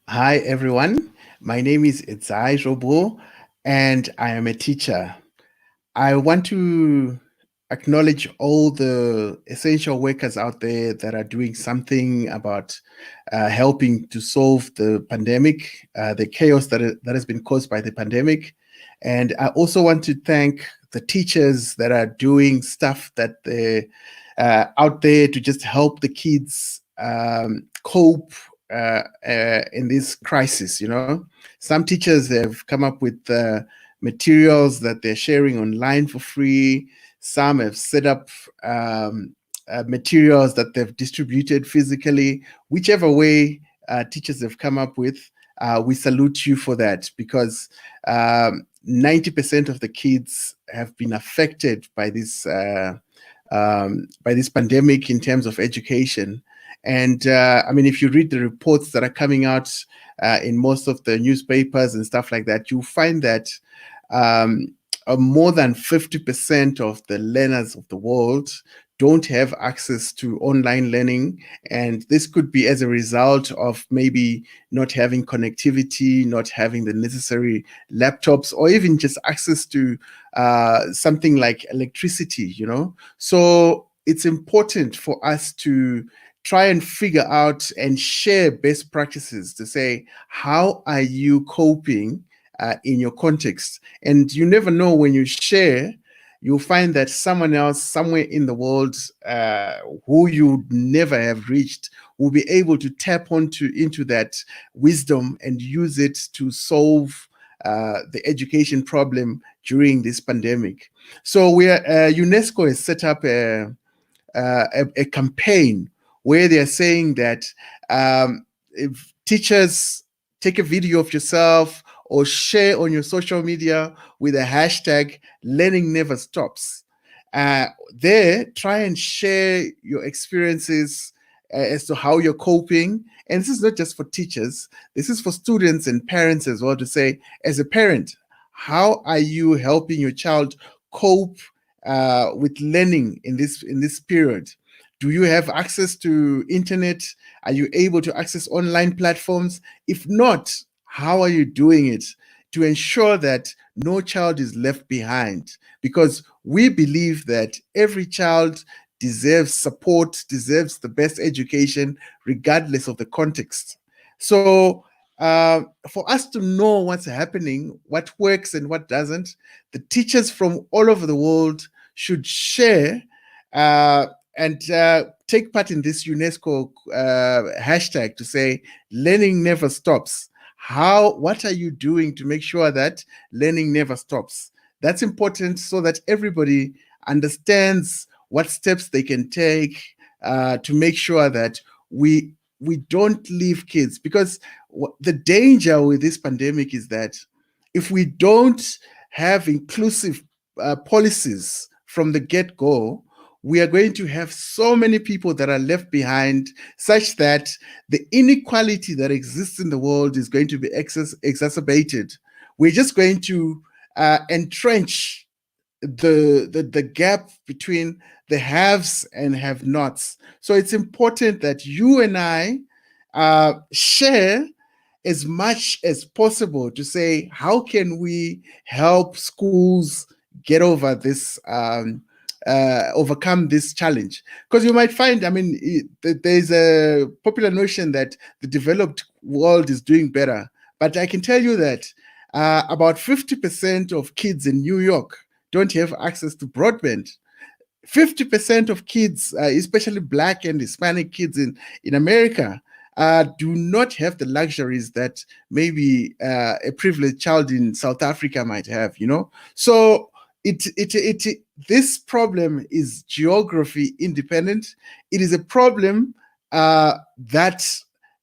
Hi, everyone. My name is Itzai Jobo, and I am a teacher. I want to acknowledge all the essential workers out there that are doing something about helping to solve the pandemic, the chaos that has been caused by the pandemic. And I also want to thank the teachers that are doing stuff that they out there to just help the kids cope in this crisis. Some teachers have come up with materials that they're sharing online for free. Some have set up materials that they've distributed physically. Whichever way teachers have come up with, we salute you for that, because 90% of the kids have been affected by this pandemic in terms of education. And I mean, if you read the reports that are coming out in most of the newspapers and stuff like that, you'll find that um, more than 50% of the learners of the world don't have access to online learning. And this could be as a result of maybe not having connectivity, not having the necessary laptops, or even just access to something like electricity. So it's important for us to try and figure out and share best practices to say, how are you coping in your context? And you never know, when you share, you'll find that someone else somewhere in the world who you never have reached will be able to tap into that wisdom and use it to solve the education problem during this pandemic. So UNESCO has set up a campaign where they are saying that if teachers take a video of yourself or share on your social media with a hashtag learning never stops. There, try and share your experiences as to how you're coping. And this is not just for teachers, this is for students and parents as well, to say, as a parent, how are you helping your child cope with learning in this period? Do you have access to internet? Are you able to access online platforms? If not, how are you doing it to ensure that no child is left behind? Because we believe that every child deserves support, deserves the best education, regardless of the context. So, for us to know what's happening, what works and what doesn't, the teachers from all over the world should share uh, and take part in this UNESCO hashtag to say learning never stops. What are you doing to make sure that learning never stops? That's important so that everybody understands what steps they can take to make sure that we don't leave kids, because the danger with this pandemic is that if we don't have inclusive policies from the get-go, we are going to have so many people that are left behind, such that the inequality that exists in the world is going to be exacerbated. We're just going to entrench the gap between the haves and have nots. So it's important that you and I share as much as possible to say, how can we help schools get over this, overcome this challenge? Because you might find, I mean, there's a popular notion that the developed world is doing better. But I can tell you that about 50% of kids in New York don't have access to broadband. 50% of kids, especially Black and Hispanic kids in America, do not have the luxuries that maybe a privileged child in South Africa might have. So this problem is geography independent. It is a problem that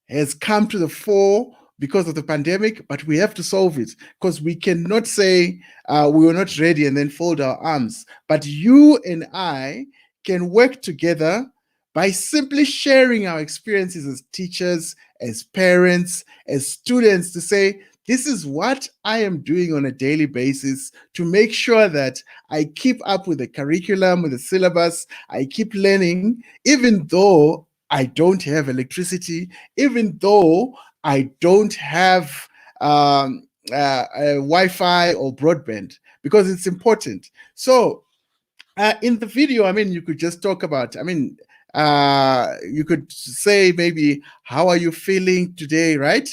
has come to the fore because of the pandemic, but we have to solve it, because we cannot say we were not ready and then fold our arms. But you and I can work together by simply sharing our experiences as teachers, as parents, as students, to say, this is what I am doing on a daily basis to make sure that I keep up with the curriculum, with the syllabus, I keep learning, even though I don't have electricity, even though I don't have Wi-Fi or broadband, because it's important. So in the video, I mean, you could just talk about, I mean, you could say maybe, how are you feeling today, right?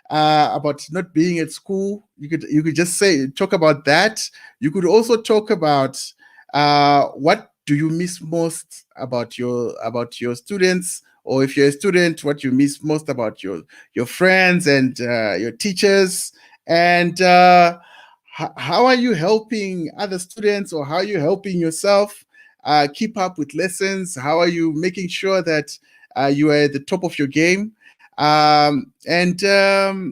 About not being at school. You could just talk about that. You could also talk about what do you miss most about your students, or if you're a student, what you miss most about your friends and your teachers, and how are you helping other students, or how are you helping yourself keep up with lessons? How are you making sure that you are at the top of your game? And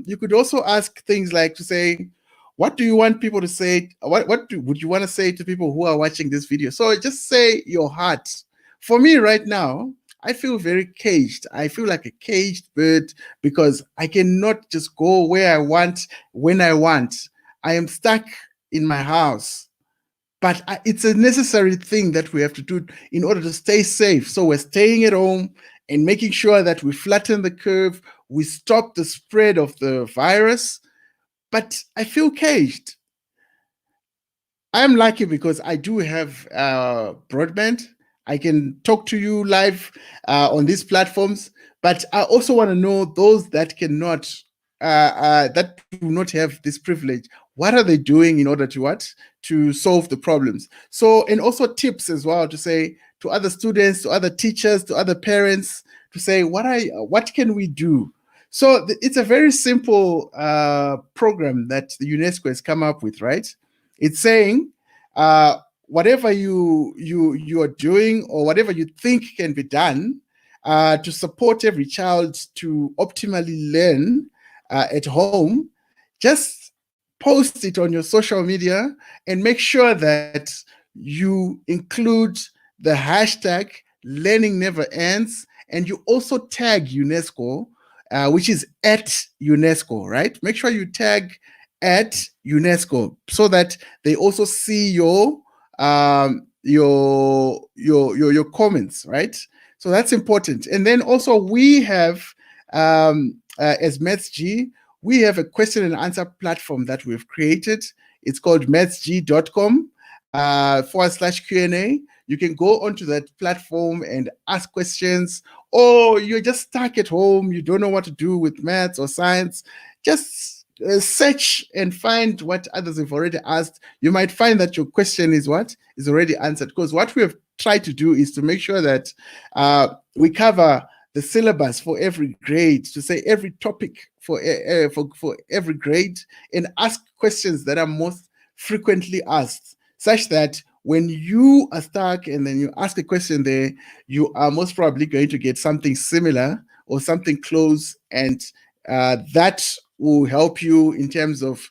you could also ask things like, to say, what do you want people to say? Would you want to say to people who are watching this video? So just say your heart. For me right now, I feel very caged. I feel like a caged bird, because I cannot just go where I want, when I want. I am stuck in my house. But it's a necessary thing that we have to do in order to stay safe. So we're staying at home and making sure that we flatten the curve, we stop the spread of the virus. But I feel caged. I'm lucky because I do have broadband. I can talk to you live on these platforms, but I also want to know those that cannot, that do not have this privilege. What are they doing in order to what? To solve the problems. So, and also tips as well, to say to other students, to other teachers, to other parents, to say, what can we do? So it's a very simple program that the UNESCO has come up with, right? It's saying whatever you are doing, or whatever you think can be done to support every child to optimally learn at home, just post it on your social media and make sure that you include the hashtag learning never ends, and you also tag UNESCO, which is at UNESCO, right? Make sure you tag at UNESCO, so that they also see your comments, right? So that's important. And then also we have as MathsG, we have a question and answer platform that we've created. It's called mathsg.com /Q&A. You can go onto that platform and ask questions, or you're just stuck at home, you don't know what to do with maths or science. Just search and find what others have already asked. You might find that your question is already answered, because what we have tried to do is to make sure that we cover the syllabus for every grade, to say every topic for every grade, and ask questions that are most frequently asked, such that when you are stuck and then you ask a question there, you are most probably going to get something similar or something close, and that will help you in terms of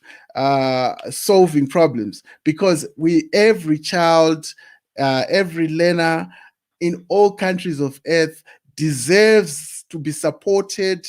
solving problems, because every child, every learner in all countries of earth deserves to be supported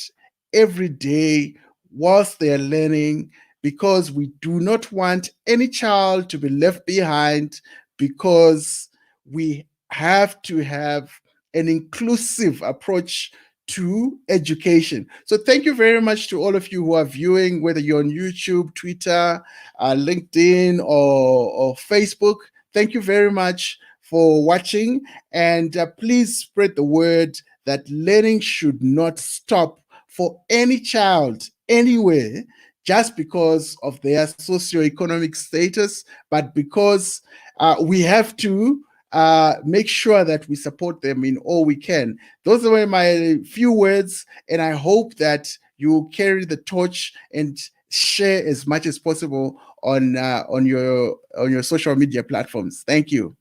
every day whilst they are learning, because we do not want any child to be left behind, because we have to have an inclusive approach to education. So thank you very much to all of you who are viewing, whether you're on YouTube, Twitter, LinkedIn, or Facebook. Thank you very much for watching, and please spread the word that learning should not stop for any child anywhere, just because of their socioeconomic status, but because we have to make sure that we support them in all we can. Those were my few words, and I hope that you carry the torch and share as much as possible on your social media platforms. Thank you.